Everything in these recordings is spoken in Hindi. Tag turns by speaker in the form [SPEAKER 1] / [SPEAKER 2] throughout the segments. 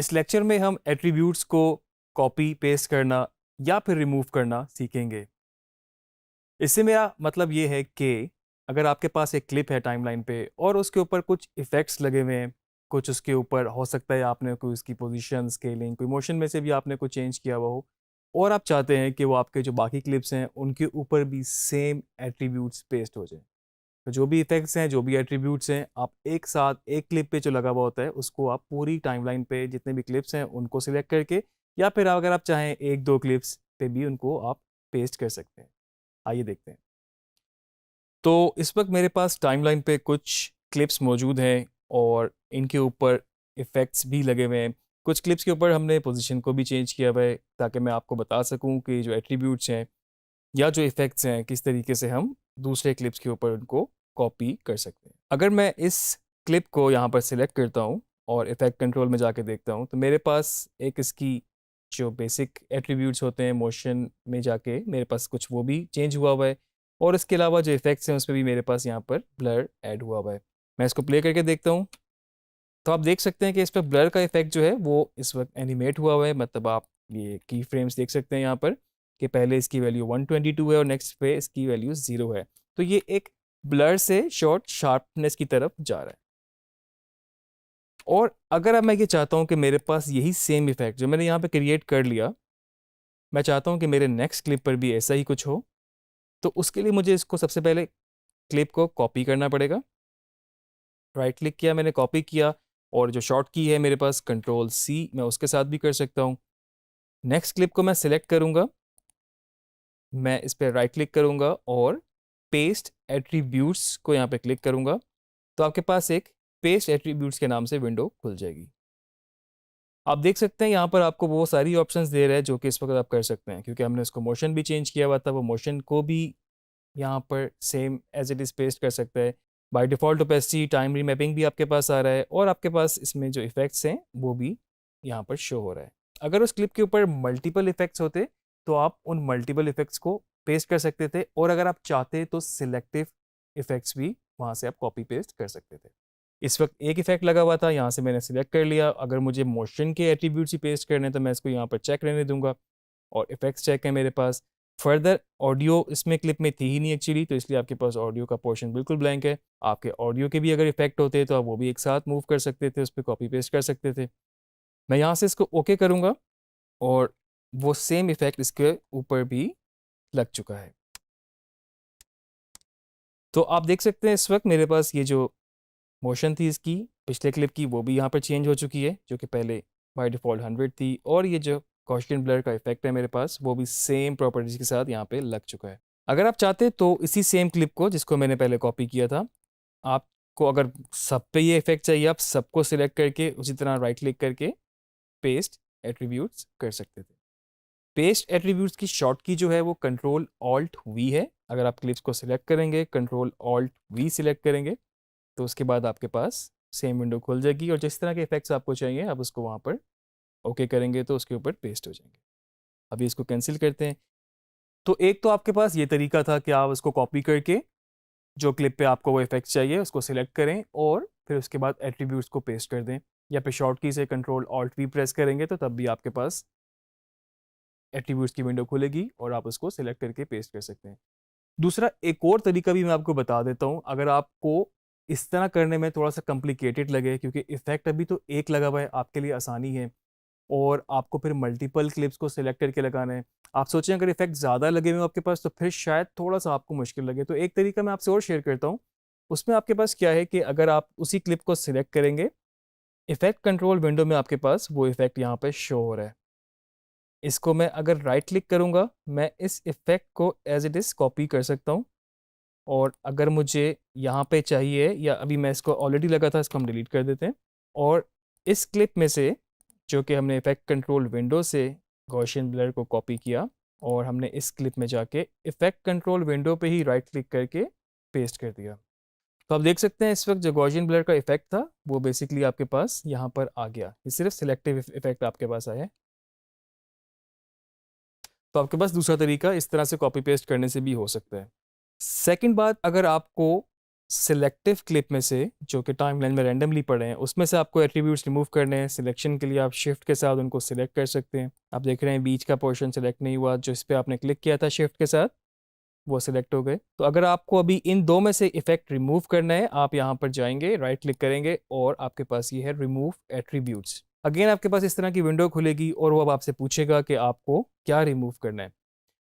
[SPEAKER 1] इस लेक्चर में हम एट्रीब्यूट्स को कॉपी पेस्ट करना या फिर रिमूव करना सीखेंगे। इससे मेरा मतलब ये है कि अगर आपके पास एक क्लिप है टाइमलाइन पे और उसके ऊपर कुछ इफ़ेक्ट्स लगे हुए हैं, कुछ उसके ऊपर हो सकता है आपने कोई उसकी पोजीशन, स्केलिंग, कोई मोशन में से भी आपने कुछ चेंज किया हुआ हो और आप चाहते हैं कि वो आपके जो बाकी क्लिप्स हैं उनके ऊपर भी सेम एट्रीब्यूट्स पेस्ट हो जाए। तो जो भी इफ़ेक्ट्स हैं, जो भी एट्रीब्यूट्स हैं, आप एक साथ एक क्लिप पे जो लगा हुआ होता है उसको आप पूरी टाइमलाइन पे जितने भी क्लिप्स हैं उनको सिलेक्ट करके या फिर अगर आप चाहें 1-2 क्लिप्स पे भी उनको आप पेस्ट कर सकते हैं। आइए देखते हैं। तो इस वक्त मेरे पास टाइमलाइन पे कुछ क्लिप्स मौजूद हैं और इनके ऊपर इफ़ेक्ट्स भी लगे हुए हैं। कुछ क्लिप्स के ऊपर हमने पोजीशन को भी चेंज किया हुआ है ताकि मैं आपको बता सकूं कि जो एट्रीब्यूट्स हैं या जो इफ़ेक्ट्स हैं किस तरीके से हम दूसरे क्लिप्स के ऊपर उनको कॉपी कर सकते हैं। अगर मैं इस क्लिप को यहाँ पर सिलेक्ट करता हूँ और इफ़ेक्ट कंट्रोल में जाके देखता हूँ तो मेरे पास एक इसकी जो बेसिक एट्रीब्यूट्स होते हैं मोशन में जाके मेरे पास कुछ वो भी चेंज हुआ हुआ है और इसके अलावा जो इफ़ेक्ट्स हैं उसमें भी मेरे पास यहाँ पर ब्लर ऐड हुआ हुआ है। मैं इसको प्ले करके देखता हूँ तो आप देख सकते हैं कि इस पर ब्लर का इफेक्ट जो है वो इस वक्त एनिमेट हुआ हुआ है। मतलब आप ये की फ्रेम्स देख सकते हैं यहाँ पर कि पहले इसकी वैल्यू 122 है और नेक्स्ट पे इसकी वैल्यू 0 है। तो ये एक ब्लर से शॉर्ट शार्पनेस की तरफ जा रहा है। और अगर अब मैं ये चाहता हूँ कि मेरे पास यही सेम इफेक्ट जो मैंने यहाँ पे क्रिएट कर लिया, मैं चाहता हूँ कि मेरे नेक्स्ट क्लिप पर भी ऐसा ही कुछ हो, तो उसके लिए मुझे इसको सबसे पहले क्लिप को कॉपी करना पड़ेगा। राइट क्लिक किया, मैंने कॉपी किया और जो शॉर्ट की है मेरे पास कंट्रोल सी, मैं उसके साथ भी कर सकता हूँ। नेक्स्ट क्लिप को मैं सिलेक्ट करूँगा, मैं इस पर राइट क्लिक करूँगा और पेस्ट एट्रीब्यूट्स को यहाँ पे क्लिक करूँगा तो आपके पास एक पेस्ट एट्रीब्यूट्स के नाम से विंडो खुल जाएगी। आप देख सकते हैं यहाँ पर आपको वो सारी ऑप्शंस दे रहा है जो कि इस वक्त आप कर सकते हैं, क्योंकि हमने उसको मोशन भी चेंज किया हुआ था, वो मोशन को भी यहाँ पर same as it is paste कर सकता है। By default opacity, time remapping भी आपके पास आ रहा है और आपके पास इसमें जो इफ़ेक्ट्स हैं वो भी यहाँ पर शो हो रहा है। अगर उस क्लिप के ऊपर मल्टीपल इफ़ेक्ट्स होते तो आप उन मल्टीपल इफ़ेक्ट्स को पेस्ट कर सकते थे और अगर आप चाहते तो सिलेक्टिव इफ़ेक्ट्स भी वहाँ से आप कॉपी पेस्ट कर सकते थे। इस वक्त एक इफ़ेक्ट लगा हुआ था, यहाँ से मैंने सिलेक्ट कर लिया। अगर मुझे मोशन के एट्रीब्यूट्स ही पेस्ट करने हैं तो मैं इसको यहाँ पर चेक रहने दूंगा और इफ़ेक्ट्स चेक है मेरे पास। फर्दर ऑडियो इसमें क्लिप में थी ही नहीं एक्चुअली, तो इसलिए आपके पास ऑडियो का पोर्शन बिल्कुल ब्लैंक है। आपके ऑडियो के भी अगर इफेक्ट होते तो आप वो भी एक साथ मूव कर सकते थे, उस पर कॉपी पेस्ट कर सकते थे। मैं यहाँ से इसको ओके करूँगा और वो सेम इफेक्ट इसके ऊपर भी लग चुका है। तो आप देख सकते हैं इस वक्त मेरे पास ये जो मोशन थी इसकी पिछले क्लिप की वो भी यहाँ पर चेंज हो चुकी है, जो कि पहले बाय डिफ़ॉल्ट 100 थी, और ये जो गॉसियन ब्लर का इफेक्ट है मेरे पास वो भी सेम प्रॉपर्टीज के साथ यहाँ पे लग चुका है। अगर आप चाहते तो इसी सेम क्लिप को जिसको मैंने पहले कॉपी किया था, आपको अगर सब पे ये इफेक्ट चाहिए आप सबको सिलेक्ट करके उसी तरह राइट क्लिक करके पेस्ट एट्रीब्यूट्स कर सकते थे। पेस्ट एट्रीब्यूट्स की शॉर्ट की जो है वो कंट्रोल ऑल्ट वी है। अगर आप क्लिप्स को सिलेक्ट करेंगे, कंट्रोल ऑल्ट वी सिलेक्ट करेंगे तो उसके बाद आपके पास सेम विंडो खुल जाएगी और जिस तरह के इफेक्ट्स आपको चाहिए आप उसको वहाँ पर ओके करेंगे तो उसके ऊपर पेस्ट हो जाएंगे। अभी इसको कैंसिल करते हैं। तो एक तो आपके पास ये तरीका था कि आप उसको कॉपी करके जो क्लिप पे आपको वो इफेक्ट चाहिए उसको सिलेक्ट करें और फिर उसके बाद एट्रीब्यूट्स को पेस्ट कर दें, या फिर शॉर्ट की से कंट्रोल ऑल्ट वी प्रेस करेंगे तो तब भी आपके पास एट्रीब्यूट्स की विंडो खुलेगी और आप उसको सिलेक्ट करके पेस्ट कर सकते हैं। दूसरा एक और तरीका भी मैं आपको बता देता हूँ, अगर आपको इस तरह करने में थोड़ा सा कॉम्प्लिकेटेड लगे, क्योंकि इफेक्ट अभी तो एक लगा हुआ है, आपके लिए आसानी है और आपको फिर मल्टीपल क्लिप्स को सिलेक्ट करके लगाना है। आप सोचें अगर इफेक्ट ज़्यादा लगे हुए आपके पास तो फिर शायद थोड़ा सा आपको मुश्किल लगे। तो एक तरीका मैं आपसे और शेयर करता हूँ। उसमें आपके पास क्या है कि अगर आप उसी क्लिप को सिलेक्ट करेंगे, इफेक्ट कंट्रोल विंडो में आपके पास वो इफेक्ट यहाँ पे शो हो रहा है। इसको मैं अगर राइट क्लिक करूँगा मैं इस इफेक्ट को एज इट इज़ कॉपी कर सकता हूँ और अगर मुझे यहाँ पे चाहिए, या अभी मैं इसको ऑलरेडी लगा था इसको हम डिलीट कर देते हैं, और इस क्लिप में से जो कि हमने इफेक्ट कंट्रोल विंडो से गॉसियन ब्लर को कॉपी किया और हमने इस क्लिप में जाके इफेक्ट कंट्रोल विंडो पे ही राइट क्लिक करके पेस्ट कर दिया। तो आप देख सकते हैं इस वक्त जो गॉसियन ब्लर का इफेक्ट था वो बेसिकली आपके पास यहाँ पर आ गया। ये सिर्फ सिलेक्टिव इफेक्ट आपके पास आया है। तो आपके पास दूसरा तरीका इस तरह से कॉपी पेस्ट करने से भी हो सकता है। सेकंड बात, अगर आपको सिलेक्टिव क्लिप में से जो कि टाइमलाइन में रैंडमली पड़े हैं उसमें से आपको एट्रीब्यूट्स रिमूव करने हैं। सिलेक्शन के लिए आप शिफ्ट के साथ उनको सिलेक्ट कर सकते हैं। आप देख रहे हैं बीच का पोर्शन सिलेक्ट नहीं हुआ, जो इस पर आपने क्लिक किया था शिफ्ट के साथ वो सिलेक्ट हो गए। तो अगर आपको अभी इन दो में से इफेक्ट रिमूव करना है, आप यहाँ पर जाएंगे, राइट क्लिक करेंगे और आपके पास ये है रिमूव एट्रीब्यूट्स। अगेन आपके पास इस तरह की विंडो खुलेगी और वो अब आपसे पूछेगा कि आपको क्या रिमूव करना है।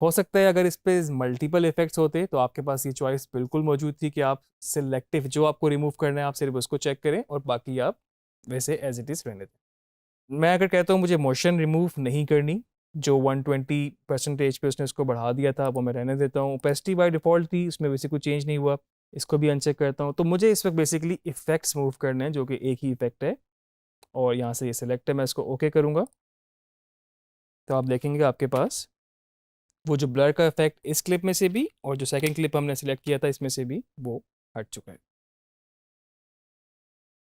[SPEAKER 1] हो सकता है अगर इस पे मल्टीपल इफेक्ट्स होते तो आपके पास ये चॉइस बिल्कुल मौजूद थी कि आप सिलेक्टिव जो आपको रिमूव करना है आप सिर्फ उसको चेक करें और बाकी आप वैसे एज इट इज़ रहने दें। मैं अगर कहता हूँ मुझे मोशन रिमूव नहीं करनी, जो 120% पे उसने उसको बढ़ा दिया था वो मैं रहने देता हूँ। ओपेसिटी बाय डिफ़ॉल्ट थी, उसमें वैसे कोई चेंज नहीं हुआ, इसको भी अनचेक करता हूँ। तो मुझे इस वक्त बेसिकली इफेक्ट्स मूव करने हैं जो कि एक ही इफेक्ट है और यहाँ से ये सिलेक्ट है, मैं इसको ओके करूँगा तो आप देखेंगे आपके पास वो जो ब्लर का इफेक्ट इस क्लिप में से भी और जो सेकंड क्लिप हमने सिलेक्ट किया था इसमें से भी वो हट चुका है।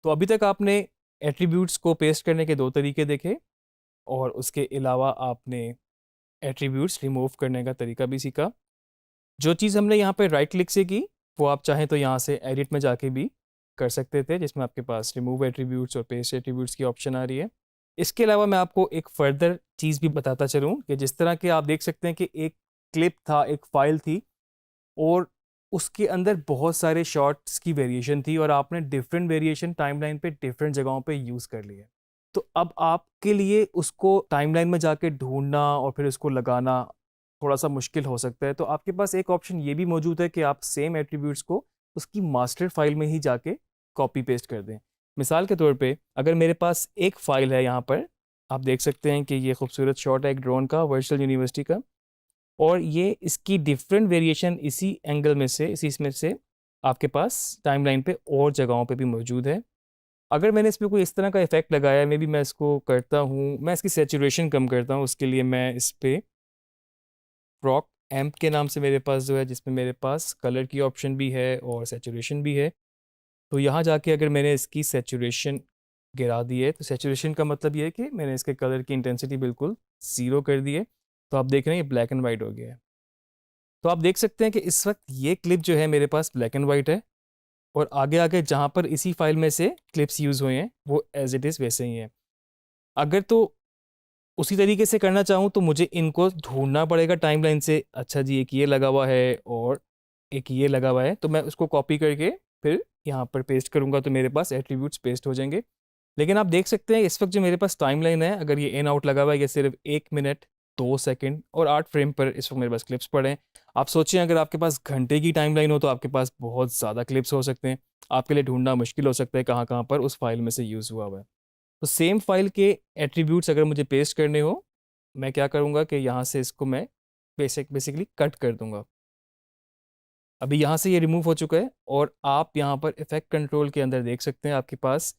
[SPEAKER 1] तो अभी तक आपने एट्रीब्यूट्स को पेस्ट करने के दो तरीके देखे और उसके अलावा आपने एट्रीब्यूट्स रिमूव करने का तरीका भी सीखा। जो चीज़ हमने यहाँ पे राइट क्लिक से की वो आप चाहें तो यहाँ से एडिट में जाके भी कर सकते थे, जिसमें आपके पास रिमूव एट्रीब्यूट्स और पेस्ट एट्रीब्यूट्स की ऑप्शन आ रही है। इसके अलावा मैं आपको एक फर्दर चीज़ भी बताता चलूँ कि जिस तरह के आप देख सकते हैं कि एक क्लिप था, एक फाइल थी और उसके अंदर बहुत सारे शॉट्स की वेरिएशन थी और आपने डिफरेंट वेरिएशन टाइमलाइन पे डिफरेंट जगहों पे यूज़ कर लिए। तो अब आपके लिए उसको टाइमलाइन में जाके ढूंढना और फिर उसको लगाना थोड़ा सा मुश्किल हो सकता है। तो आपके पास एक ऑप्शन ये भी मौजूद है कि आप सेम एट्रीब्यूट्स को उसकी मास्टर फाइल में ही जाके कॉपी पेस्ट कर दें। मिसाल के तौर पे अगर मेरे पास एक फ़ाइल है, यहाँ पर आप देख सकते हैं कि ये खूबसूरत शॉट है एक ड्रोन का वर्चुअल यूनिवर्सिटी का, और ये इसकी डिफरेंट वेरिएशन इसी एंगल में से इसी इसमें से आपके पास टाइमलाइन पे और जगहों पे भी मौजूद है। अगर मैंने इस पर कोई इस तरह का इफेक्ट लगाया है, मे बी मैं इसको करता हूँ, मैं इसकी सेचुरेशन कम करता हूँ, उसके लिए मैं इस पर रॉक एम्प के नाम से मेरे पास जो है, जिसमें मेरे पास कलर की ऑप्शन भी है और सेचुरेशन भी है। तो यहाँ जाके अगर मैंने इसकी सेचुरेशन गिरा दी है, तो सेचुरेशन का मतलब ये है कि मैंने इसके कलर की इंटेंसिटी बिल्कुल ज़ीरो कर दी है। तो आप देख रहे हैं ये ब्लैक एंड वाइट हो गया है। तो आप देख सकते हैं कि इस वक्त ये क्लिप जो है मेरे पास ब्लैक एंड वाइट है और आगे आगे जहाँ पर इसी फाइल में से क्लिप्स यूज़ हुए हैं वो एज इट इज़ वैसे ही हैं। अगर तो उसी तरीके से करना चाहूँ तो मुझे इनको ढूंढना पड़ेगा टाइमलाइन से। अच्छा जी, एक ये लगा हुआ है और एक ये लगा हुआ है, तो मैं उसको कॉपी करके फिर यहाँ पर पेस्ट करूँगा तो मेरे पास एट्रीब्यूट्स पेस्ट हो जाएंगे। लेकिन आप देख सकते हैं इस वक्त जो मेरे पास टाइमलाइन है, अगर ये इन आउट लगा हुआ है, ये सिर्फ 1 मिनट 2 सेकंड और 8 फ्रेम पर इस वक्त मेरे पास क्लिप्स पड़े हैं। आप सोचिए अगर आपके पास घंटे की टाइमलाइन हो तो आपके पास बहुत ज़्यादा क्लिप्स हो सकते हैं, आपके लिए ढूंढना मुश्किल हो सकता है कहाँ कहाँ पर उस फाइल में से यूज़ हुआ हुआ है। तो सेम फाइल के एट्रीब्यूट्स अगर मुझे पेस्ट करने हो, मैं क्या करूँगा कि यहाँ से इसको मैं बेसिकली कट कर दूंगा। अभी यहाँ से ये रिमूव हो चुका है और आप यहाँ पर इफेक्ट कंट्रोल के अंदर देख सकते हैं आपके पास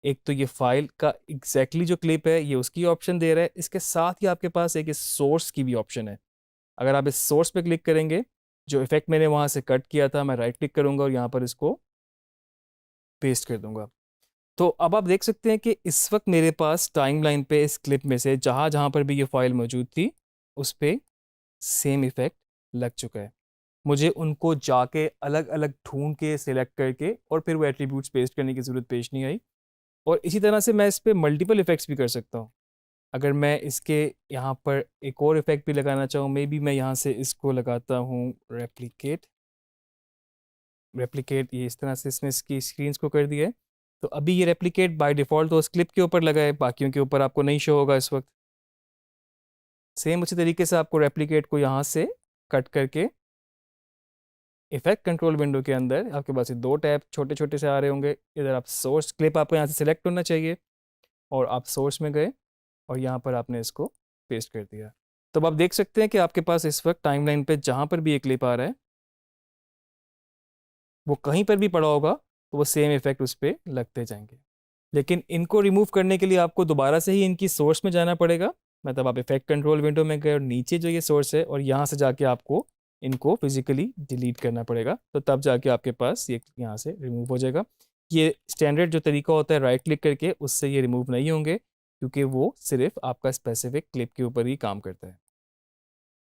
[SPEAKER 1] एक तो ये फाइल का एग्जैक्टली जो क्लिप है ये उसकी ऑप्शन दे रहा है, इसके साथ ही आपके पास एक इस सोर्स की भी ऑप्शन है। अगर आप इस सोर्स पे क्लिक करेंगे, जो इफेक्ट मैंने वहाँ से कट किया था, मैं राइट क्लिक करूँगा और यहाँ पर इसको पेस्ट कर दूंगा। तो अब आप देख सकते हैं कि इस वक्त मेरे पास टाइमलाइन पे इस क्लिप में से जहाँ जहाँ पर भी ये फाइल मौजूद थी उस पर सेम इफेक्ट लग चुका है। मुझे उनको जाके अलग अलग ढूंढ के सिलेक्ट करके और फिर वो एट्रीब्यूट्स पेस्ट करने की ज़रूरत पेश नहीं आई। और इसी तरह से मैं इस पर मल्टीपल इफेक्ट्स भी कर सकता हूँ। अगर मैं इसके यहाँ पर एक और इफेक्ट भी लगाना चाहूँ, मे बी मैं यहाँ से इसको लगाता हूँ रेप्लिकेट। ये इस तरह से इसने इसकी स्क्रीन्स को कर दिया है। तो अभी ये रेप्लिकेट बाय डिफ़ॉल्ट तो उस क्लिप के ऊपर लगा है, बाकियों के ऊपर आपको नहीं शो होगा इस वक्त। सेम उसी तरीके से आपको रेप्लिकेट को यहाँ से कट करके इफेक्ट कंट्रोल विंडो के अंदर आपके पास ये दो टैब छोटे छोटे से आ रहे होंगे। इधर आप सोर्स क्लिप आपको यहाँ से सिलेक्ट होना चाहिए और आप सोर्स में गए और यहाँ पर आपने इसको पेस्ट कर दिया। तो अब आप देख सकते हैं कि आपके पास इस वक्त टाइमलाइन पे जहाँ पर भी एक क्लिप आ रहा है वो कहीं पर भी पड़ा होगा तो वो सेम इफेक्ट उस पर लगते जाएंगे। लेकिन इनको रिमूव करने के लिए आपको दोबारा से ही इनकी सोर्स में जाना पड़ेगा। मतलब आप इफेक्ट कंट्रोल विंडो में गए और नीचे जो ये सोर्स है और यहाँ से जाके आपको इनको फिजिकली डिलीट करना पड़ेगा, तो तब जाके आपके पास ये यहाँ से रिमूव हो जाएगा। ये स्टैंडर्ड जो तरीका होता है राइट क्लिक करके, उससे ये रिमूव नहीं होंगे क्योंकि वो सिर्फ आपका स्पेसिफिक क्लिप के ऊपर ही काम करता है।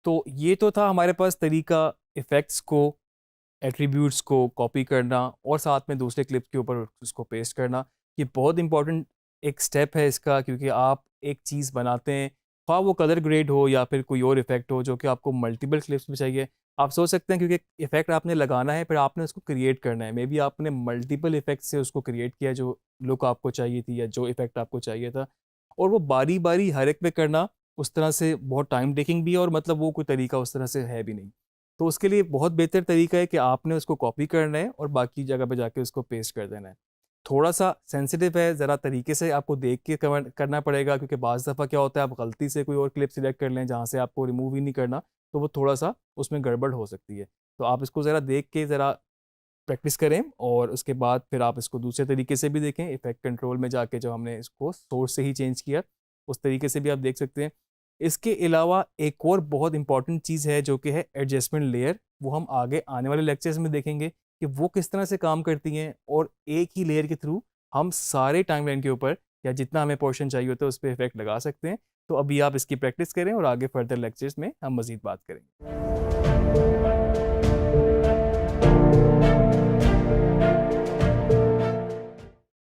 [SPEAKER 1] तो ये तो था हमारे पास तरीका इफ़ेक्ट्स को एट्रीब्यूट्स को कॉपी करना और साथ में दूसरे क्लिप के ऊपर उसको पेस्ट करना, ये बहुत इंपॉर्टेंट एक स्टेप है इसका, क्योंकि आप एक चीज़ बनाते हैं, हाँ वो कलर ग्रेड हो या फिर कोई और इफेक्ट हो जो कि आपको मल्टीपल क्लिप्स में चाहिए। आप सोच सकते हैं क्योंकि इफेक्ट आपने लगाना है, फिर आपने उसको क्रिएट करना है, मे बी आपने मल्टीपल इफेक्ट से उसको क्रिएट किया जो लुक आपको चाहिए थी या जो इफेक्ट आपको चाहिए था, और वो बारी बारी हर एक में करना उस तरह से बहुत टाइम टेकिंग भी है, और मतलब वो कोई तरीका उस तरह से है भी नहीं। तो उसके लिए बहुत बेहतर तरीका है कि आपने उसको कॉपी करना है और बाकी जगह पे जाके उसको पेस्ट कर देना है। थोड़ा सा सेंसिटिव है, ज़रा तरीके से आपको देख के करना पड़ेगा, क्योंकि बाज़ दफ़ा क्या होता है आप गलती से कोई और क्लिप सिलेक्ट कर लें जहाँ से आपको रिमूव ही नहीं करना, तो वो थोड़ा सा उसमें गड़बड़ हो सकती है। तो आप इसको ज़रा देख के ज़रा प्रैक्टिस करें, और उसके बाद फिर आप इसको दूसरे तरीके से भी देखें, इफेक्ट कंट्रोल में जाके जो हमने इसको सोर्स से ही चेंज किया उस तरीके से भी आप देख सकते हैं। इसके अलावा एक और बहुत इंपॉर्टेंट चीज़ है जो कि है एडजस्टमेंट लेयर, वो हम आगे आने वाले लेक्चर्स में देखेंगे कि वो किस तरह से काम करती हैं, और एक ही लेयर के थ्रू हम सारे टाइमलाइन के ऊपर या जितना हमें पोर्शन चाहिए होता है उस पर इफेक्ट लगा सकते हैं। तो अभी आप इसकी प्रैक्टिस करें और आगे फर्दर लेक्चर्स में हम मज़ीद बात करेंगे।